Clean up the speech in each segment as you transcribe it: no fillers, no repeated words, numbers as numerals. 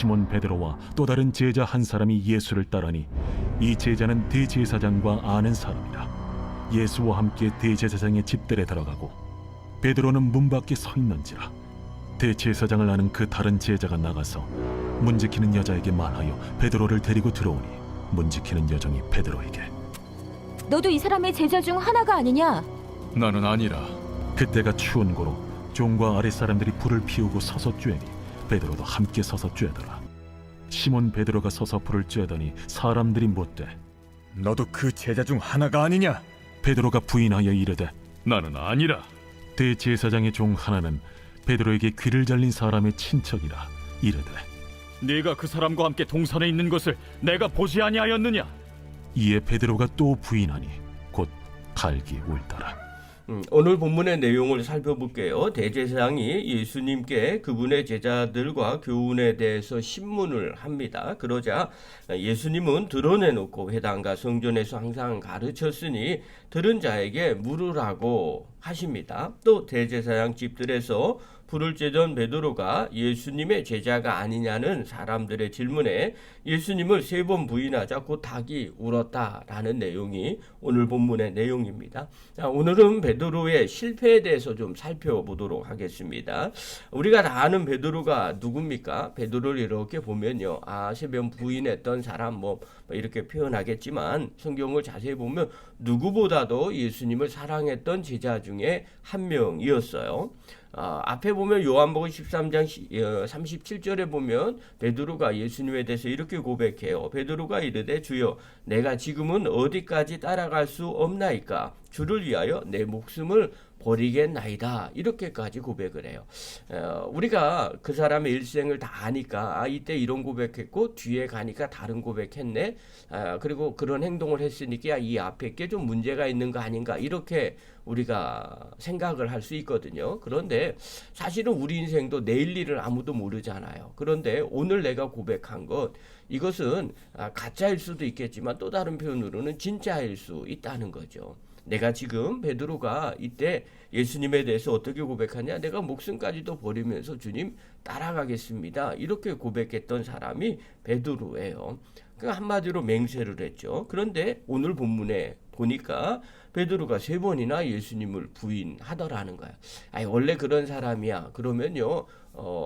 시몬 베드로와 또 다른 제자 한 사람이 예수를 따르니 이 제자는 대제사장과 아는 사람이라. 예수와 함께 대제사장의 집들에 들어가고 베드로는 문 밖에 서 있는지라. 대제사장을 아는 그 다른 제자가 나가서 문 지키는 여자에게 말하여 베드로를 데리고 들어오니 문 지키는 여종이 베드로에게 너도 이 사람의 제자 중 하나가 아니냐? 나는 아니라. 그때가 추운 고로 종과 아랫 사람들이 불을 피우고 서서 쬐니 베드로도 함께 서서 쬐더라. 시몬 베드로가 서서 불을 쬐더니 사람들이 묻되 너도 그 제자 중 하나가 아니냐? 베드로가 부인하여 이르되 나는 아니라. 대제사장의 종 하나는 베드로에게 귀를 잘린 사람의 친척이라 이르되 네가 그 사람과 함께 동산에 있는 것을 내가 보지 아니하였느냐? 이에 베드로가 또 부인하니 곧 갈기 울더라. 오늘 본문의 내용을 살펴볼게요. 대제사장이 예수님께 그분의 제자들과 교훈에 대해서 신문을 합니다. 그러자 예수님은 드러내놓고 회당과 성전에서 항상 가르쳤으니 들은 자에게 물으라고 하십니다. 또 대제사장 집들에서 불을 쬐던 베드로가 예수님의 제자가 아니냐는 사람들의 질문에 예수님을 3번 부인하자 곧 닭이 울었다라는 내용이 오늘 본문의 내용입니다. 자, 오늘은 베드로의 실패에 대해서 좀 살펴보도록 하겠습니다. 우리가 다 아는 베드로가 누굽니까? 베드로를 이렇게 보면요, 3번 부인했던 사람 뭐 이렇게 표현하겠지만 성경을 자세히 보면 누구보다도 예수님을 사랑했던 제자 중에 한 명이었어요. 앞에 보면 요한복음 13장 37절에 보면 베드로가 예수님에 대해서 이렇게 고백해요. 베드로가 이르되 주여 내가 지금은 어디까지 따라갈 수 없나이까? 주를 위하여 내 목숨을 버리겠나이다. 이렇게까지 고백을 해요. 우리가 그 사람의 일생을 다 아니까 이때 이런 고백했고 뒤에 가니까 다른 고백했네. 그리고 그런 행동을 했으니까 이 앞에 게 좀 문제가 있는 거 아닌가 이렇게 우리가 생각을 할 수 있거든요. 그런데 사실은 우리 인생도 내일 일을 아무도 모르잖아요. 그런데 오늘 내가 고백한 것 이것은 가짜일 수도 있겠지만 또 다른 표현으로는 진짜일 수 있다는 거죠. 내가 지금 베드로가 이때 예수님에 대해서 어떻게 고백하냐? 내가 목숨까지도 버리면서 주님 따라가겠습니다. 이렇게 고백했던 사람이 베드로예요. 그러니까 한마디로 맹세를 했죠. 그런데 오늘 본문에 보니까 베드로가 3번이나 예수님을 부인하더라는 거야. 원래 그런 사람이야. 그러면요,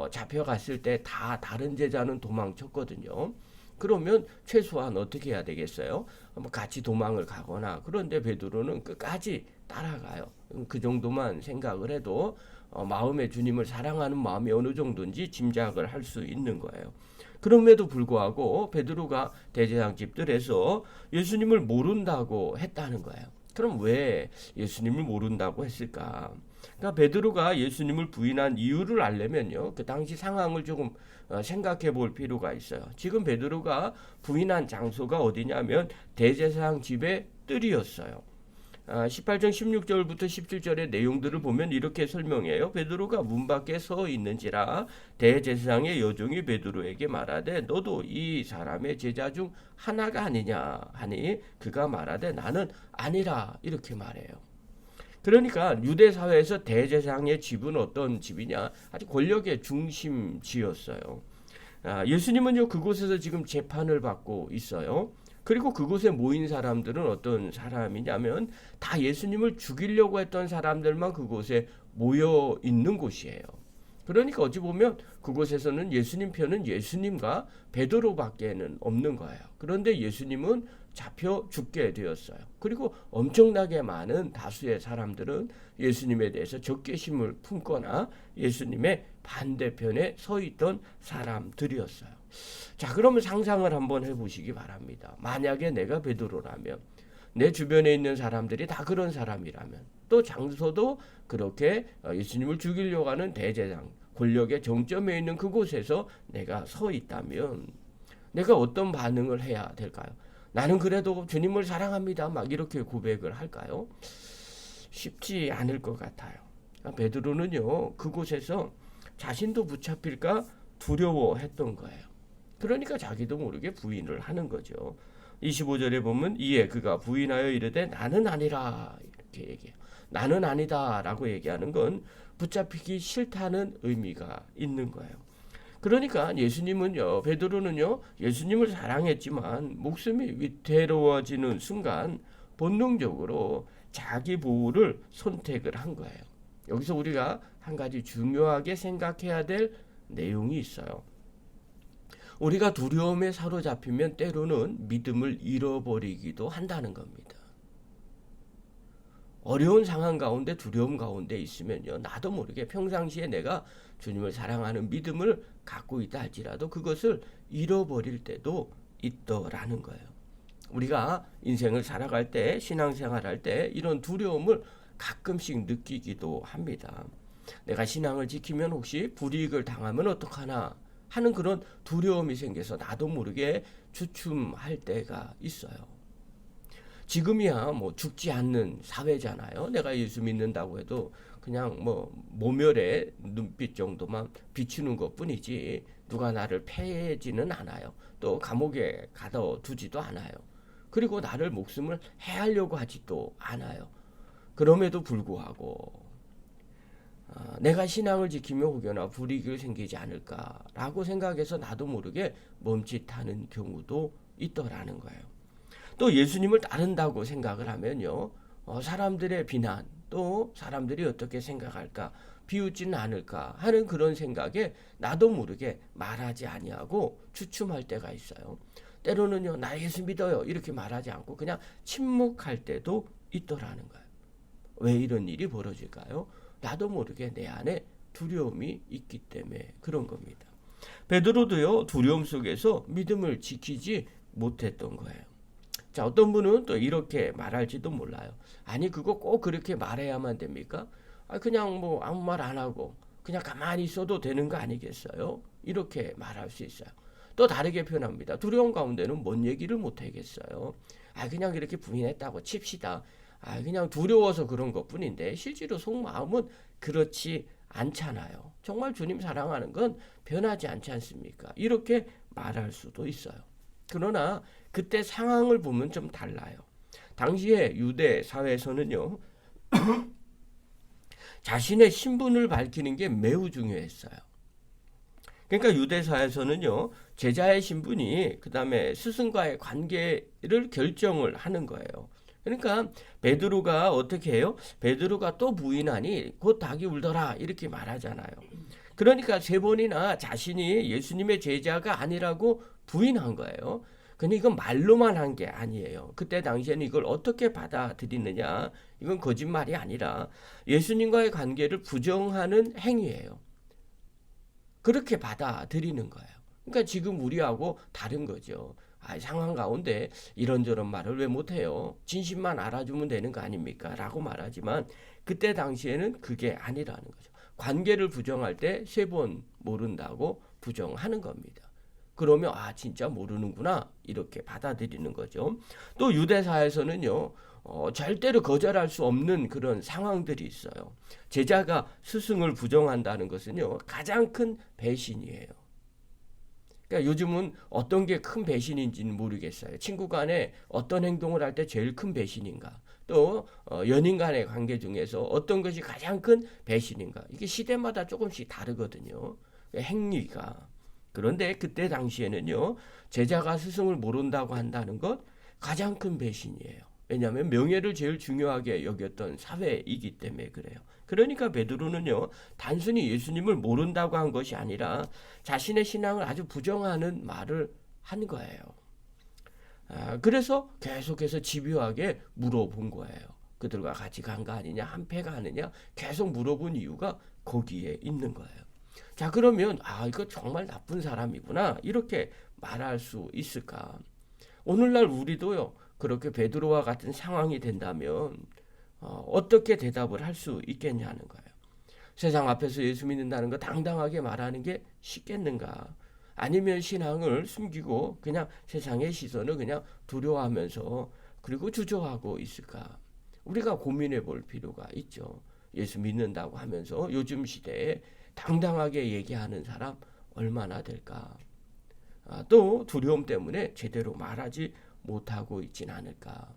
잡혀갔을 때 다 다른 제자는 도망쳤거든요. 그러면 최소한 어떻게 해야 되겠어요? 같이 도망을 가거나. 그런데 베드로는 끝까지 따라가요. 그 정도만 생각을 해도 마음에 주님을 사랑하는 마음이 어느 정도인지 짐작을 할 수 있는 거예요. 그럼에도 불구하고 베드로가 대제사장 집들에서 예수님을 모른다고 했다는 거예요. 그럼 왜 예수님을 모른다고 했을까? 그러니까 베드로가 예수님을 부인한 이유를 알려면요, 그 당시 상황을 조금 생각해 볼 필요가 있어요. 지금 베드로가 부인한 장소가 어디냐면 대제사장 집의 뜰이었어요. 18장 16절부터 17절의 내용들을 보면 이렇게 설명해요. 베드로가 문 밖에 서 있는지라 대제사장의 여종이 베드로에게 말하되 너도 이 사람의 제자 중 하나가 아니냐 하니 그가 말하되 나는 아니라 이렇게 말해요. 그러니까 유대 사회에서 대제사장의 집은 어떤 집이냐? 아주 권력의 중심지였어요. 예수님은요 그곳에서 지금 재판을 받고 있어요. 그리고 그곳에 모인 사람들은 어떤 사람이냐면 다 예수님을 죽이려고 했던 사람들만 그곳에 모여 있는 곳이에요. 그러니까 어찌 보면 그곳에서는 예수님 편은 예수님과 베드로밖에는 없는 거예요. 그런데 예수님은 잡혀 죽게 되었어요. 그리고 엄청나게 많은 다수의 사람들은 예수님에 대해서 적개심을 품거나 예수님의 반대편에 서 있던 사람들이었어요. 자, 그러면 상상을 한번 해보시기 바랍니다. 만약에 내가 베드로라면, 내 주변에 있는 사람들이 다 그런 사람이라면, 또 장소도 그렇게 예수님을 죽이려고 하는 대제사장, 권력의 정점에 있는 그곳에서 내가 서 있다면 내가 어떤 반응을 해야 될까요? 나는 그래도 주님을 사랑합니다. 막 이렇게 고백을 할까요? 쉽지 않을 것 같아요. 베드로는요, 그곳에서 자신도 붙잡힐까 두려워했던 거예요. 그러니까 자기도 모르게 부인을 하는 거죠. 25절에 보면 이에 그가 부인하여 이르되 나는 아니라 이렇게 얘기해요. 나는 아니다 라고 얘기하는 건 붙잡히기 싫다는 의미가 있는 거예요. 그러니까 예수님은요, 베드로는요, 예수님을 사랑했지만 목숨이 위태로워지는 순간 본능적으로 자기 보호를 선택을 한 거예요. 여기서 우리가 한 가지 중요하게 생각해야 될 내용이 있어요. 우리가 두려움에 사로잡히면 때로는 믿음을 잃어버리기도 한다는 겁니다. 어려운 상황 가운데 두려움 가운데 있으면요, 나도 모르게 평상시에 내가 주님을 사랑하는 믿음을 갖고 있다 할지라도 그것을 잃어버릴 때도 있더라는 거예요. 우리가 인생을 살아갈 때, 신앙생활할 때 이런 두려움을 가끔씩 느끼기도 합니다. 내가 신앙을 지키면 혹시 불이익을 당하면 어떡하나 하는 그런 두려움이 생겨서 나도 모르게 주춤할 때가 있어요. 지금이야 뭐 죽지 않는 사회잖아요. 내가 예수 믿는다고 해도 그냥 뭐 모멸의 눈빛 정도만 비추는 것뿐이지 누가 나를 패지는 않아요. 또 감옥에 가둬두지도 않아요. 그리고 나를 목숨을 해하려고 하지도 않아요. 그럼에도 불구하고 내가 신앙을 지키며 혹여나 불이익을 생기지 않을까라고 생각해서 나도 모르게 멈칫하는 경우도 있더라는 거예요. 또 예수님을 따른다고 생각을 하면요, 사람들의 비난, 또 사람들이 어떻게 생각할까, 비웃지는 않을까 하는 그런 생각에 나도 모르게 말하지 아니하고 주춤할 때가 있어요. 때로는요, 나 예수 믿어요 이렇게 말하지 않고 그냥 침묵할 때도 있더라는 거예요. 왜 이런 일이 벌어질까요? 나도 모르게 내 안에 두려움이 있기 때문에 그런 겁니다. 베드로도요, 두려움 속에서 믿음을 지키지 못했던 거예요. 자, 어떤 분은 또 이렇게 말할지도 몰라요. 아니, 그거 꼭 그렇게 말해야만 됩니까? 그냥 뭐 아무 말 안 하고 그냥 가만히 있어도 되는 거 아니겠어요? 이렇게 말할 수 있어요. 또 다르게 표현합니다. 두려움 가운데는 뭔 얘기를 못 하겠어요. 그냥 이렇게 부인했다고 칩시다. 그냥 두려워서 그런 것뿐인데 실제로 속마음은 그렇지 않잖아요. 정말 주님 사랑하는 건 변하지 않지 않습니까? 이렇게 말할 수도 있어요. 그러나 그때 상황을 보면 좀 달라요. 당시에 유대 사회에서는요, 자신의 신분을 밝히는 게 매우 중요했어요. 그러니까 유대 사회에서는요, 제자의 신분이 그 다음에 스승과의 관계를 결정을 하는 거예요. 그러니까 베드로가 어떻게 해요? 베드로가 또 부인하니 곧 닭이 울더라 이렇게 말하잖아요. 그러니까 3번이나 자신이 예수님의 제자가 아니라고 부인한 거예요. 근데 이건 말로만 한 게 아니에요. 그때 당시에는 이걸 어떻게 받아들이느냐, 이건 거짓말이 아니라 예수님과의 관계를 부정하는 행위예요. 그렇게 받아들이는 거예요. 그러니까 지금 우리하고 다른 거죠. 상황 가운데 이런저런 말을 왜 못해요? 진심만 알아주면 되는 거 아닙니까? 라고 말하지만 그때 당시에는 그게 아니라는 거죠. 관계를 부정할 때 3번 모른다고 부정하는 겁니다. 그러면 진짜 모르는구나 이렇게 받아들이는 거죠. 또 유대사에서는요, 절대로 거절할 수 없는 그런 상황들이 있어요. 제자가 스승을 부정한다는 것은요, 가장 큰 배신이에요. 그러니까 요즘은 어떤 게 큰 배신인지는 모르겠어요. 친구 간에 어떤 행동을 할 때 제일 큰 배신인가, 또 연인 간의 관계 중에서 어떤 것이 가장 큰 배신인가, 이게 시대마다 조금씩 다르거든요. 행위가. 그런데 그때 당시에는요, 제자가 스승을 모른다고 한다는 것 가장 큰 배신이에요. 왜냐하면 명예를 제일 중요하게 여겼던 사회이기 때문에 그래요. 그러니까 베드로는요, 단순히 예수님을 모른다고 한 것이 아니라 자신의 신앙을 아주 부정하는 말을 한 거예요. 그래서 계속해서 집요하게 물어본 거예요. 그들과 같이 간 거 아니냐, 한패가 아니냐, 계속 물어본 이유가 거기에 있는 거예요. 자, 그러면 이거 정말 나쁜 사람이구나 이렇게 말할 수 있을까? 오늘날 우리도요, 그렇게 베드로와 같은 상황이 된다면 어떻게 대답을 할 수 있겠냐는 거예요. 세상 앞에서 예수 믿는다는 거 당당하게 말하는 게 쉽겠는가? 아니면 신앙을 숨기고 그냥 세상의 시선을 그냥 두려워하면서 그리고 주저하고 있을까? 우리가 고민해 볼 필요가 있죠. 예수 믿는다고 하면서 요즘 시대에 당당하게 얘기하는 사람 얼마나 될까? 또 두려움 때문에 제대로 말하지 못하고 있진 않을까?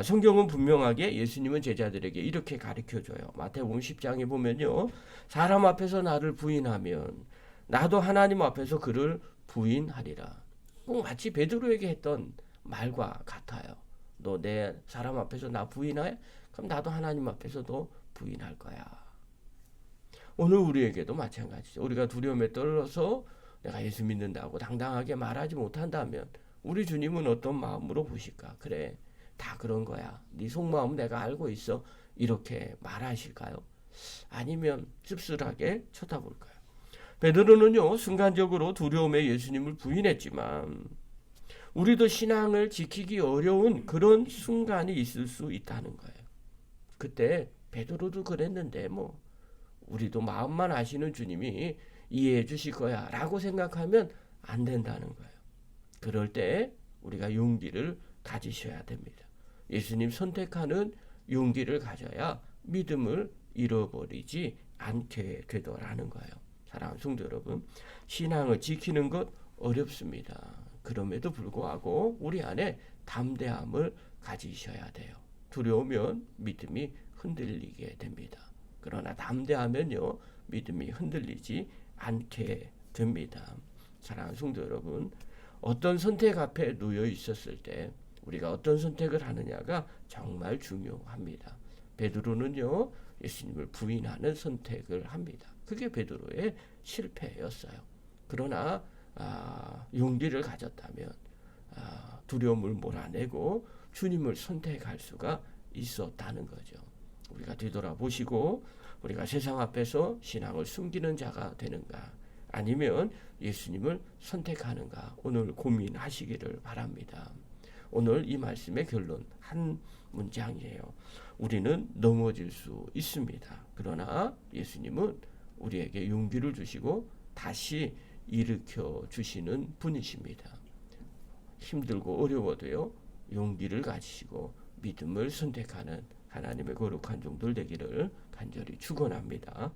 성경은 분명하게 예수님은 제자들에게 이렇게 가르쳐줘요. 마태복음 10장에 보면요, 사람 앞에서 나를 부인하면 나도 하나님 앞에서 그를 부인하리라. 꼭 마치 베드로에게 했던 말과 같아요. 너 내 사람 앞에서 나 부인해? 그럼 나도 하나님 앞에서도 부인할 거야. 오늘 우리에게도 마찬가지죠. 우리가 두려움에 떨어서 내가 예수 믿는다고 당당하게 말하지 못한다면 우리 주님은 어떤 마음으로 보실까? 그래, 다 그런 거야. 네 속마음 내가 알고 있어. 이렇게 말하실까요? 아니면 씁쓸하게 쳐다볼까요? 베드로는요, 순간적으로 두려움에 예수님을 부인했지만 우리도 신앙을 지키기 어려운 그런 순간이 있을 수 있다는 거예요. 그때 베드로도 그랬는데 뭐 우리도 마음만 아시는 주님이 이해해 주실 거야 라고 생각하면 안 된다는 거예요. 그럴 때 우리가 용기를 가지셔야 됩니다. 예수님 선택하는 용기를 가져야 믿음을 잃어버리지 않게 되더라는 거예요. 사랑하는 성도 여러분, 신앙을 지키는 것 어렵습니다. 그럼에도 불구하고 우리 안에 담대함을 가지셔야 돼요. 두려우면 믿음이 흔들리게 됩니다. 그러나 담대하면요, 믿음이 흔들리지 않게 됩니다. 사랑하는 성도 여러분, 어떤 선택 앞에 놓여 있었을 때 우리가 어떤 선택을 하느냐가 정말 중요합니다. 베드로는요, 예수님을 부인하는 선택을 합니다. 그게 베드로의 실패였어요. 그러나 용기를 가졌다면 두려움을 몰아내고 주님을 선택할 수가 있었다는 거죠. 우리가 뒤돌아보시고 우리가 세상 앞에서 신앙을 숨기는 자가 되는가 아니면 예수님을 선택하는가 오늘 고민하시기를 바랍니다. 오늘 이 말씀의 결론 한 문장이에요. 우리는 넘어질 수 있습니다. 그러나 예수님은 우리에게 용기를 주시고 다시 일으켜 주시는 분이십니다. 힘들고 어려워도요, 용기를 가지시고 믿음을 선택하는 하나님의 거룩한 종들 되기를 간절히 축원합니다.